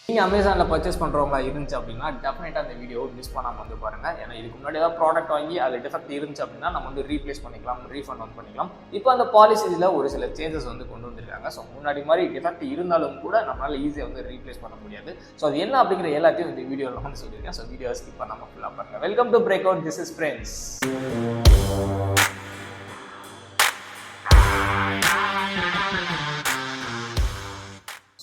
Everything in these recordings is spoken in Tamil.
நீங்கள் அமேசானில் பர்ச்சேஸ் பண்ணுறவங்களா இருந்துச்சு அப்படின்னா டெஃபினட்டாக அந்த வீடியோவை மிஸ் பண்ணாமல் வந்து பாருங்கள். ஏன்னா இதுக்கு முன்னாடி ஏதாவது ப்ராடக்ட் வாங்கி அதில் டிஃபெக்ட் இருந்துச்சு அப்படின்னா நம்ம வந்து ரீப்ளேஸ் பண்ணிக்கலாம், ரீஃபண்ட் வந்து பண்ணிக்கலாம். இப்போ அந்த பாலிசிஸில் ஒரு சில சேஞ்சஸ் வந்து கொண்டு வந்திருக்காங்க. ஸோ முன்னாடி மாதிரி டிஃபெக்ட் இருந்தாலும் கூட நம்மளால் ஈஸியாக வந்து ரீப்ளேஸ் பண்ண முடியாது. ஸோ அது என்ன அப்படிங்கிற எல்லாத்தையும் இந்த வீடியோவில் வந்து சொல்லியிருக்கேன். ஸோ வீடியோ ஸ்கிப் பண்ணாமல் ஃபுல்லாக பாருங்கள். Welcome to break out, this is friends.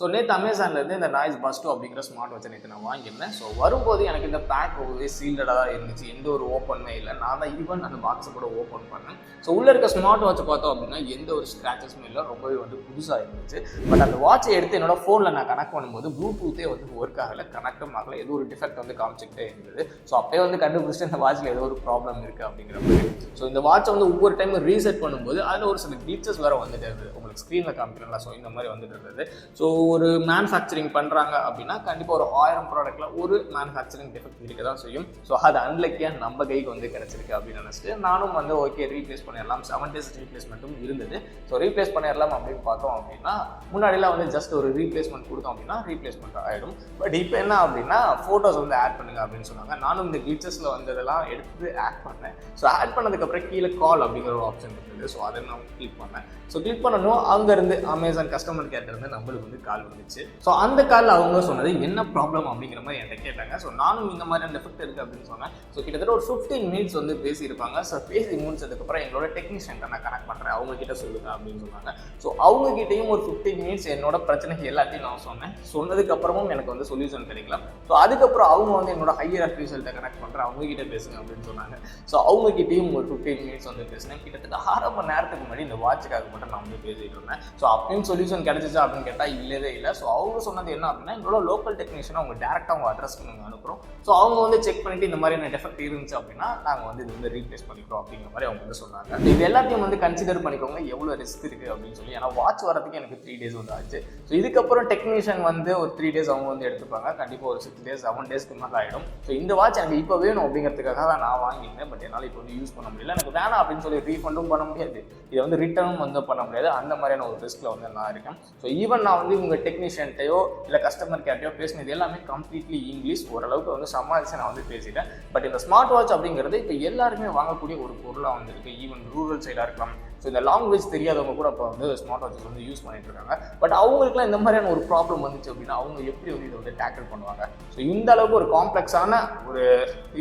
So நேற்று அமேசான்லேருந்து இந்த நாய்ஸ் பஸ்டோ அப்படிங்கிற ஸ்மார்ட் வாட்சை நேற்று நான் வாங்கியிருந்தேன். ஸோ வரும்போது எனக்கு இந்த பேக் ரொம்பவே சீல்டாக தான் இருந்துச்சு, எந்த ஒரு ஓப்பனுமே இல்லை. நான் தான் ஈவன் அந்த பாக்ஸை கூட ஓப்பன் பண்ணேன். ஸோ உள்ளே இருக்க ஸ்மார்ட் வாட்சை பார்த்தோம் அப்படின்னா எந்த ஒரு ஸ்க்ராச்சஸுமே இல்லை, ரொம்பவே வந்து புதுசாக இருந்துச்சு. பட் அந்த வாட்சை எடுத்து என்னோட ஃபோனில் நான் கனெக்ட் பண்ணும்போது ப்ளூடூத்தே வந்து ஒர்க் ஆகலை, கனெக்டும் ஆகலை, ஏதோ ஒரு டிஃபெக்ட் வந்து காமிச்சிக்கிட்டே இருந்தது. ஸோ அப்போயே வந்து கண்டுபிடிச்சிட்டு இந்த வாட்சில் ஏதோ ஒரு ப்ராப்ளம் இருக்குது அப்படிங்கிற மாதிரி. ஸோ இந்த வாட்சை வந்து ஒவ்வொரு டைம் ரீசெட் பண்ணும்போது அதில் ஒரு சில கிளிச்சஸ் வேறு வந்துட்டு இருந்தது. உங்களுக்கு ஸ்க்ரீனில் காமிக்கிறேன்ல, ஸோ இந்த மாதிரி வந்துட்டு இருந்தது. ஸோ ஒரு மேனுஃபேக்சரிங் பண்ணுறாங்க அப்படின்னா கண்டிப்பாக ஒரு 1000 ப்ராடக்ட்டில் ஒரு மேனுஃபேக்சரிங் டிஃபெக்ட் இருக்க தான் செய்யும். ஸோ அது அன்லக்கியாக நம்ம கைக்கு வந்து கிடச்சிருக்கு அப்படின்னு நினச்சிட்டு நானும் வந்து ஓகே ரீப்ளேஸ் பண்ணிடலாம். 7 days ரீப்ளேஸ்மெண்ட்டும் இருந்தது. ஸோ ரீப்ளேஸ் பண்ணிடலாம் அப்படின்னு பார்த்தோம் அப்படின்னா முன்னாடிலாம் வந்து ஜஸ்ட் ஒரு ரீப்ளேஸ்மெண்ட் கொடுத்தோம் அப்படின்னா ரீப்ளேஸ்மெண்ட் ஆகிடும். பட் இப்போ என்ன அப்படின்னா ஃபோட்டோஸ் வந்து ஆட் பண்ணுங்க அப்படின்னு சொன்னாங்க. நானும் இந்த கிளிச்சஸில் வந்ததெல்லாம் எடுத்து ஆட் பண்ணேன். ஸோ ஆட் பண்ணதுக்கப்புறம் கீழே கால் அப்படிங்கிற ஒரு ஆப்ஷன் இருந்தது. ஸோ அதை நான் கிளிக் பண்ணேன். ஸோ கிளிக் பண்ணணும், அங்கேருந்து அமேசான் கஸ்டமர் கேர்ட்ட இருந்து நம்மளுக்கு வந்து கால் வந்துச்சு. ஸோ அந்த காலில் அவங்க சொன்னது என்ன ப்ராப்ளம் அப்படிங்கிற மாதிரி என்கிட்ட கேட்டாங்க. ஸோ நானும் இந்த மாதிரி டிஃபெக்ட் இருக்குது அப்படின்னு சொன்னேன். ஸோ கிட்டத்தட்ட ஒரு 15 minutes வந்து பேசியிருப்பாங்க. ஸோ பேசி முடிச்சதுக்கப்புறம் எங்களோட டெக்னீஷியன்ட்ட நான் கனெக்ட் பண்ணுறேன், அவங்ககிட்ட சொல்லுங்க அப்படின்னு சொன்னாங்க. ஸோ அவங்ககிட்டையும் ஒரு 15 minutes என்னோட பிரச்சனைக்கு எல்லாத்தையும் நான் சொன்னேன். சொன்னதுக்கப்புறமும் எனக்கு வந்து சொல்யூஷன் கிடைக்கலாம். ஸோ அதுக்கப்புறம் அவங்க வந்து என்னோட ஹையர் அஃபீஷியல்கிட்ட கனெக்ட் பண்ணுறேன், அவங்ககிட்ட பேசுங்க அப்படின்னு சொன்னாங்க. ஸோ அவங்ககிட்டையும் ஒரு 15 minutes வந்து பேசினேன். கிட்டத்தட்ட 1/2 மணி நேரத்துக்கு முன்னாடி இந்த வாட்சுக்காக மட்டும் நான் வந்து பேசிட்டு இருந்தேன். ஸோ அப்பயும் சொல்யூஷன் கிடைச்சிச்சா அப்படின்னு கேட்டால் இல்லவே இல்லை. ஸோ அவங்க சொன்னது என்ன அப்படின்னா எங்களோட லோக்கல் டெக்னீஷியனை அவங்க டேரெக்டாக அவங்க அட்ரஸ்க்கு நாங்கள் அனுப்புகிறோம். ஸோ அவங்க வந்து செக் பண்ணிட்டு இந்த மாதிரி என்ன டெஃபெக்ட் இருந்துச்சு அப்படின்னா நாங்கள் வந்து இது வந்து ரீப்ளேஸ் பண்ணிக்கிறோம் அப்படிங்கிற மாதிரி அவங்க வந்து சொன்னாங்க. இது எல்லாத்தையும் வந்து கன்சிடர் பண்ணிக்கோங்க எவ்வளோ ரிஸ்க் இருக்குது அப்படின்னு சொல்லி. ஏன்னா வாட்ச் வரதுக்கு எனக்கு 3 days வந்து ஆச்சு. ஸோ இதுக்கப்புறம் டெக்னீஷியன் வந்து ஒரு 3 days அவங்க வந்து எடுத்துப்பாங்க. கண்டிப்பாக ஒரு 6 days 7 daysக்கு மேலே ஆகிடும். ஸோ இந்த வாட்ச் எனக்கு இப்போ வேணும் அப்படிங்கிறதுக்காக தான் நான் வாங்கியிருந்தேன். பட் என்னால் இப்போ வந்து யூஸ் பண்ண முடியல, எனக்கு வேணாம் அப்படின்னு சொல்லி ரீஃபண்டும் பண்ண முடியாது, இதை வந்து ரிட்டர்னும் வந்து பண்ண முடியாது. அந்த மாதிரியான ஒரு ரிஸ்கில் வந்து நான் இருக்கேன். ஸோ ஈவன் நான் வந்து உங்கள் டெக்னீஷியன்ட்டையோ இல்லை கஸ்டமர் கேர்ட்டையோ பேசினது எல்லாமே கம்ப்ளீட்லி இங்கிலீஷ். ஓரளவுக்கு வந்து சமாளித்து நான் வந்து பேசிட்டேன். பட் இந்த ஸ்மார்ட் வாட்ச் அப்படிங்கிறது இப்போ எல்லாருமே வாங்கக்கூடிய ஒரு பொருளாக வந்துருக்கு. ஈவன் ரூரல் சைடாக இருக்கலாம். ஸோ இந்த லாங்குவேஜ் தெரியாதவங்க கூட இப்போ வந்து ஸ்மார்ட் வாட்சஸ் வந்து யூஸ் பண்ணிட்டு இருக்காங்க. பட் அவங்களுக்குலாம் இந்த மாதிரியான ஒரு ப்ராப்ளம் வந்துச்சு அப்படின்னா அவங்க எப்படி வந்து இதை வந்து டேக்கிள் பண்ணுவாங்க? ஸோ இந்த அளவுக்கு ஒரு காம்ப்ளெக்ஸான ஒரு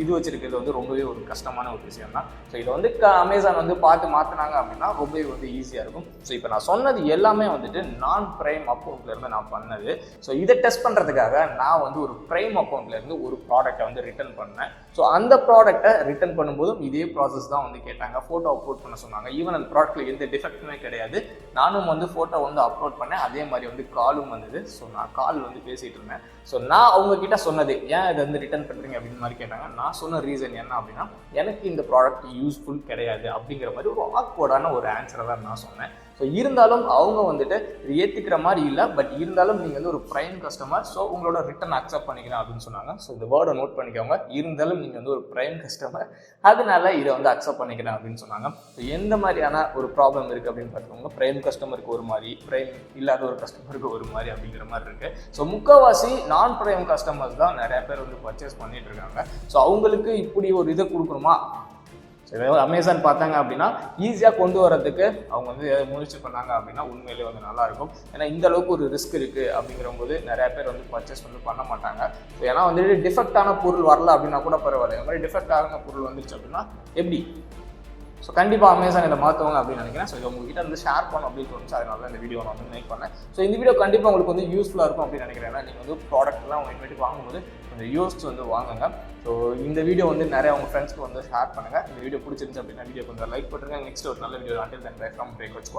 இது வச்சிருக்கிறது வந்து ரொம்பவே ஒரு கஷ்டமான ஒரு விஷயம் தான். ஸோ இதை வந்து அமேசான் வந்து பார்த்து மாற்றினாங்க அப்படின்னா ரொம்பவே வந்து ஈஸியாக இருக்கும். ஸோ இப்போ நான் சொன்னது எல்லாமே வந்துட்டு நான் பிரைம் அக்கௌண்ட்லேருந்து நான் பண்ணது. ஸோ இதை டெஸ்ட் பண்ணுறதுக்காக நான் வந்து ஒரு பிரைம் அக்கௌண்ட்லேருந்து ஒரு ப்ராடக்டை வந்து ரிட்டர்ன் பண்ணேன். ஸோ அந்த ப்ராடக்டை ரிட்டர்ன் பண்ணும்போதும் இதே ப்ராசஸ் தான் வந்து கேட்டாங்க. ஃபோட்டோ அப்லோட் பண்ண சொன்னாங்க. ஈவன் அந்த ப்ராடக்ட்டில் எந்த டிஃபெக்ட்டுமே கிடையாது. நானும் வந்து ஃபோட்டோ வந்து அப்லோட் பண்ணேன். அதே மாதிரி வந்து காலும் வந்தது. ஸோ நான் கால் வந்து பேசிகிட்டு இருந்தேன். ஸோ நான் அவங்கக்கிட்ட சொன்னது ஏன் இதை வந்து ரிட்டர்ன் பண்ணுறீங்க அப்படின்னு மாதிரி கேட்டாங்க. நான் சொன்ன ரீசன் என்ன அப்படின்னா எனக்கு இந்த ப்ராடக்ட் யூஸ்ஃபுல் கிடையாது அப்படிங்கிற மாதிரி ஒரு ஆக்வர்டான ஒரு ஆன்சரை தான் நான் சொன்னேன். ஸோ இருந்தாலும் அவங்க வந்துட்டு இது ஏற்றுக்கிற மாதிரி இல்லை, பட் இருந்தாலும் நீங்கள் வந்து ஒரு ப்ரைம் கஸ்டமர், ஸோ உங்களோட ரிட்டர்ன் அக்செப்ட் பண்ணிக்கலாம் அப்படின்னு சொன்னாங்க. ஸோ இந்த வேர்டை நோட் பண்ணிக்கோங்க. இருந்தாலும் நீங்கள் வந்து ஒரு ப்ரைம் கஸ்டமர், அதனால இதை வந்து அக்செப்ட் பண்ணிக்கிறேன் அப்படின்னு சொன்னாங்க. ஸோ எந்த மாதிரியான ஒரு ப்ராப்ளம் இருக்குது அப்படின்னு பார்த்துக்கோங்க. ப்ரைம் கஸ்டமருக்கு ஒரு மாதிரி, ப்ரைம் இல்லாத ஒரு கஸ்டமருக்கு ஒரு மாதிரி அப்படிங்கிற மாதிரி இருக்குது. ஸோ முக்கால்வாசி நான் ப்ரைம் கஸ்டமர்ஸ் தான் நிறைய பேர் வந்து பர்ச்சேஸ் பண்ணிட்டு இருக்காங்க. ஸோ அவங்களுக்கு இப்படி ஒரு இதை கொடுக்கணுமா? ஏதாவது அமேசான் பார்த்தாங்க அப்படின்னா ஈஸியாக கொண்டு வரதுக்கு அவங்க வந்து முயற்சி பண்ணாங்க அப்படின்னா உண்மையிலே வந்து நல்லாயிருக்கும். ஏன்னா இந்த அளவுக்கு ஒரு ரிஸ்க் இருக்குது அப்படிங்கிறபோது நிறைய பேர் வந்து பர்ச்சேஸ் வந்து பண்ண மாட்டாங்க. ஸோ ஏன்னா வந்துட்டு டிஃபெக்டான பொருள் வரல அப்படின்னா கூட பரவாயில்ல, இந்த மாதிரி டிஃபெக்ட் ஆகின பொருள் வந்துருச்சு அப்படின்னா எப்படி? ஸோ கண்டிப்பாக அமேசான் இதை மாற்றுவாங்க அப்படின்னு நினைக்கிறேன். ஸோ இதை உங்ககிட்ட வந்து ஷேர் பண்ணணும் அப்படின்னு தோணுச்சு, அதனால தான் இந்த வீடியோ நான் வந்து மேக் பண்ணேன். ஸோ இந்த வீடியோ கண்டிப்பாக உங்களுக்கு வந்து யூஸ்ஃபுல்லாக இருக்கும் அப்படின்னு நினைக்கிறேன். ஏன்னா நீங்கள் வந்து ப்ராடக்ட்லாம் உங்கள் வீட்டுக்கு வாங்கும்போது கொஞ்சம் யோசிச்சு வந்து வாங்குங்க. ஸோ இந்த வீடியோ வந்து நிறைய உங்கள் ஃப்ரெண்ட்ஸ்க்கு வந்து ஷேர் பண்ணுங்கள். இந்த வீடியோ பிடிச்சிருந்துச்சு அப்படின்னா வீடியோ கொஞ்சம் லைக் பண்ணுங்கள். நெக்ஸ்ட் ஒரு நல்ல video until then bye from breakouts.